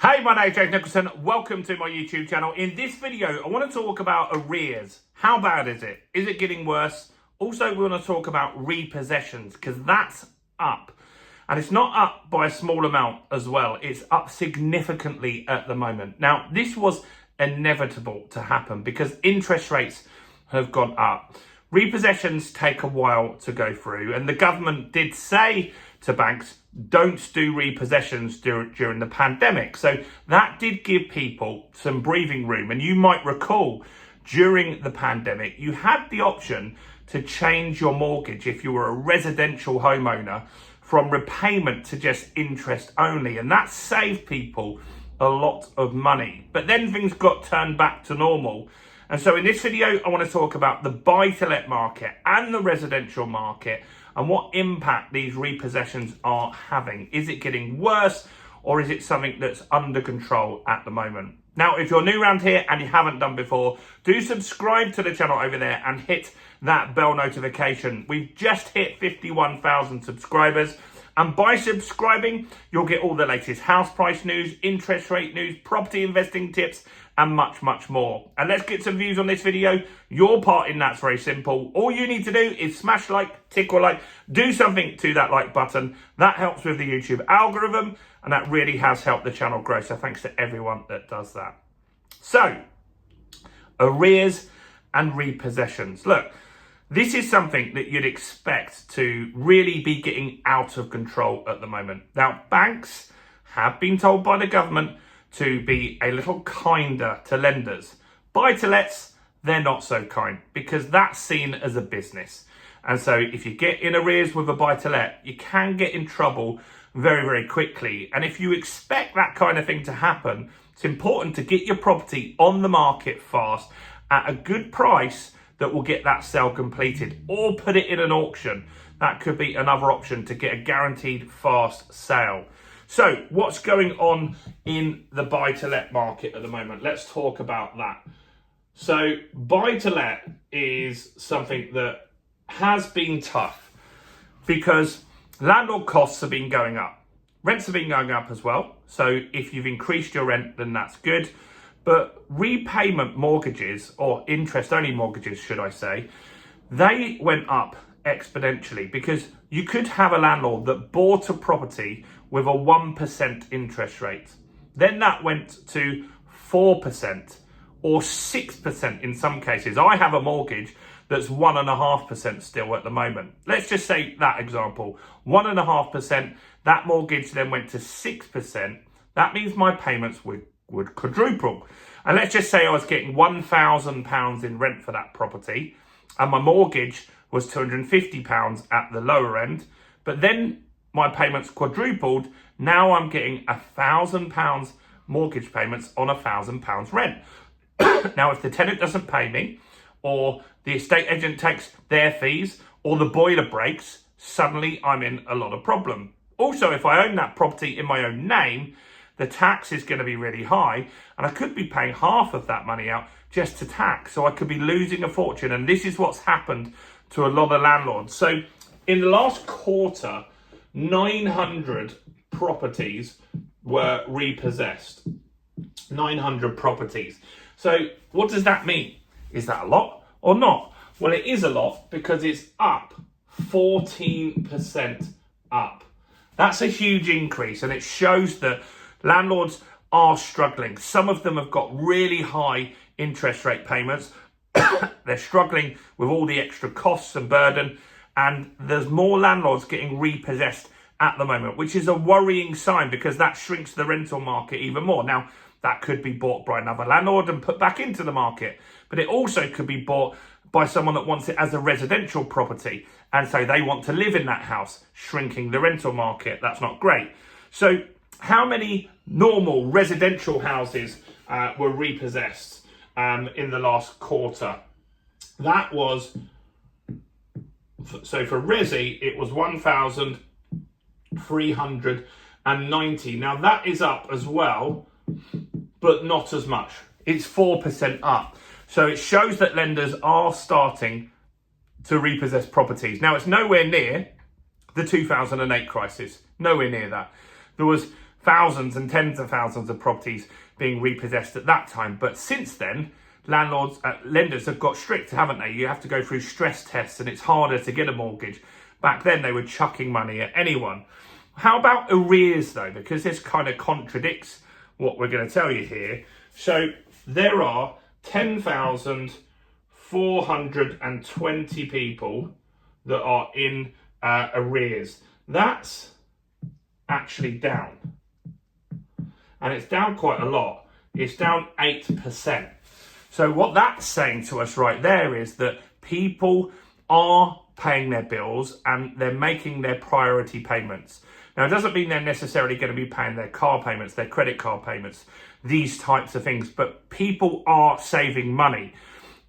Hey, my name is James Nicholson. Welcome to my YouTube channel. In this video, I want to talk about arrears. How bad is it? Is it getting worse? Also, we want to talk about repossessions because that's up. And it's not up by a small amount as well. It's up significantly at the moment. Now, this was inevitable to happen because interest rates have gone up. Repossessions take a while to go through, and the government did say to banks, don't do repossessions during the pandemic. So that did give people some breathing room. And you might recall during the pandemic, you had the option to change your mortgage if you were a residential homeowner from repayment to just interest only. And that saved people a lot of money. But then things got turned back to normal. And so in this video, I want to talk about the buy-to-let market and the residential market and what impact these repossessions are having. Is it getting worse or is it something that's under control at the moment? Now, if you're new around here and you haven't done before, do subscribe to the channel over there and hit that bell notification. We've just hit 51,000 subscribers. And by subscribing, you'll get all the latest house price news, interest rate news, property investing tips, and much, much more. And let's get some views on this video. Your part in that's very simple. All you need to do is smash like, tickle like, do something to that like button. That helps with the YouTube algorithm, and that really has helped the channel grow. So thanks to everyone that does that. So, arrears and repossessions. Look, this is something that you'd expect to really be getting out of control at the moment. Now, banks have been told by the government to be a little kinder to lenders. Buy-to-lets, they're not so kind because that's seen as a business. And so if you get in arrears with a buy-to-let, you can get in trouble very, very quickly. And if you expect that kind of thing to happen, it's important to get your property on the market fast at a good price that will get that sale completed, or put it in an auction. That could be another option to get a guaranteed fast sale. So what's going on in the buy-to-let market at the moment? Let's talk about that. So buy-to-let is something that has been tough because landlord costs have been going up. Rents have been going up as well. So if you've increased your rent, then that's good. But repayment mortgages, or interest-only mortgages, should I say, they went up exponentially because you could have a landlord that bought a property with a 1% interest rate. Then that went to 4% or 6% in some cases. I have a mortgage that's 1.5% still at the moment. Let's just say that example, 1.5%, that mortgage then went to 6%. That means my payments would quadruple. And let's just say I was getting £1,000 in rent for that property and my mortgage was £250 at the lower end, but then my payments quadrupled. Now I'm getting £1,000 mortgage payments on £1,000 rent. Now, if the tenant doesn't pay me, or the estate agent takes their fees, or the boiler breaks, suddenly I'm in a lot of problem. Also, if I own that property in my own name, the tax is going to be really high, and I could be paying half of that money out just to tax. So I could be losing a fortune. And this is what's happened to a lot of landlords. So in the last quarter, 900 properties were repossessed. 900 properties. So what does that mean? Is that a lot or not? Well, it is a lot because it's up 14% up. That's a huge increase, and it shows that landlords are struggling. Some of them have got really high interest rate payments. They're struggling with all the extra costs and burden, and there's more landlords getting repossessed at the moment, which is a worrying sign because that shrinks the rental market even more. Now, that could be bought by another landlord and put back into the market, but it also could be bought by someone that wants it as a residential property, and so they want to live in that house, shrinking the rental market. That's not great. So how many normal residential houses were repossessed in the last quarter? That was, so for Resi, it was 1,390. Now that is up as well, but not as much. It's 4% up. So it shows that lenders are starting to repossess properties. Now it's nowhere near the 2008 crisis, nowhere near that. There was thousands and tens of thousands of properties being repossessed at that time. But since then, lenders have got strict, haven't they? You have to go through stress tests and it's harder to get a mortgage. Back then, they were chucking money at anyone. How about arrears, though? Because this kind of contradicts what we're going to tell you here. So there are 10,420 people that are in arrears. That's actually down. And it's down quite a lot. It's down 8%. So what that's saying to us right there is that people are paying their bills and they're making their priority payments. Now, it doesn't mean they're necessarily going to be paying their car payments, their credit card payments, these types of things, but people are saving money.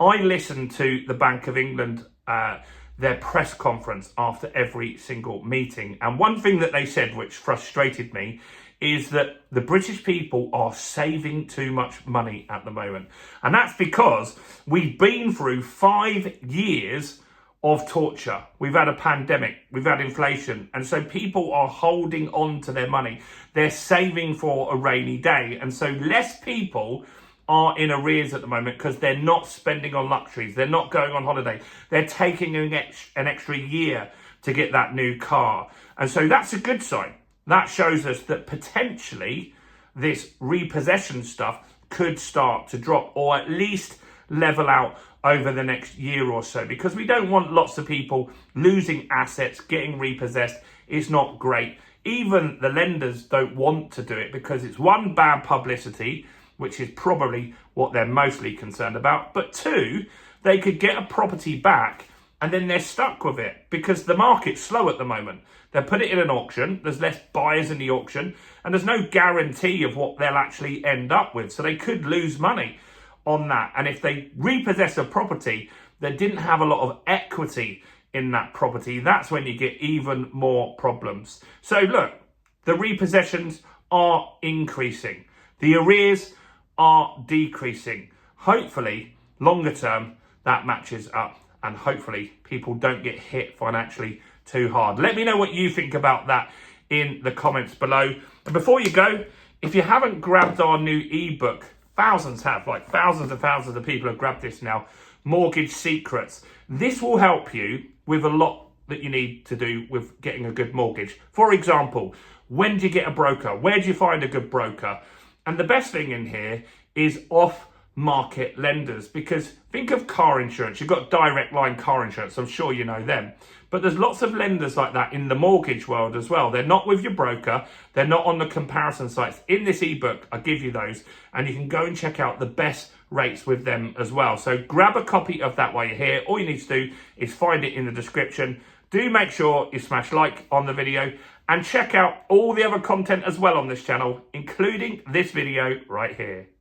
I listen to the Bank of England, their press conference after every single meeting. And one thing that they said, which frustrated me, is that the British people are saving too much money at the moment. And that's because we've been through 5 years of torture. We've had a pandemic, we've had inflation, and so people are holding on to their money. They're saving for a rainy day, and so less people are in arrears at the moment because they're not spending on luxuries, they're not going on holiday, they're taking an extra year to get that new car. And so that's a good sign. That shows us that potentially this repossession stuff could start to drop, or at least level out over the next year or so, because we don't want lots of people losing assets, getting repossessed. It's not great. Even the lenders don't want to do it because it's one, bad publicity, which is probably what they're mostly concerned about, but two, they could get a property back and then they're stuck with it because the market's slow at the moment. They put it in an auction, there's less buyers in the auction, and there's no guarantee of what they'll actually end up with, so they could lose money on that. And if they repossess a property that didn't have a lot of equity in that property, that's when you get even more problems. So look, the repossessions are increasing. The arrears are decreasing. Hopefully, longer term, that matches up and hopefully people don't get hit financially too hard. Let me know what you think about that in the comments below. And before you go, if you haven't grabbed our new ebook, thousands have, like thousands and thousands of people have grabbed this now, Mortgage Secrets. This will help you with a lot that you need to do with getting a good mortgage. For example, when do you get a broker? Where do you find a good broker? And the best thing in here is off-market lenders, because think of car insurance. You've got Direct Line car insurance. I'm sure you know them. But there's lots of lenders like that in the mortgage world as well. They're not with your broker. They're not on the comparison sites. In this ebook, I give you those, and you can go and check out the best rates with them as well. So grab a copy of that while you're here. All you need to do is find it in the description. Do make sure you smash like on the video and check out all the other content as well on this channel, including this video right here.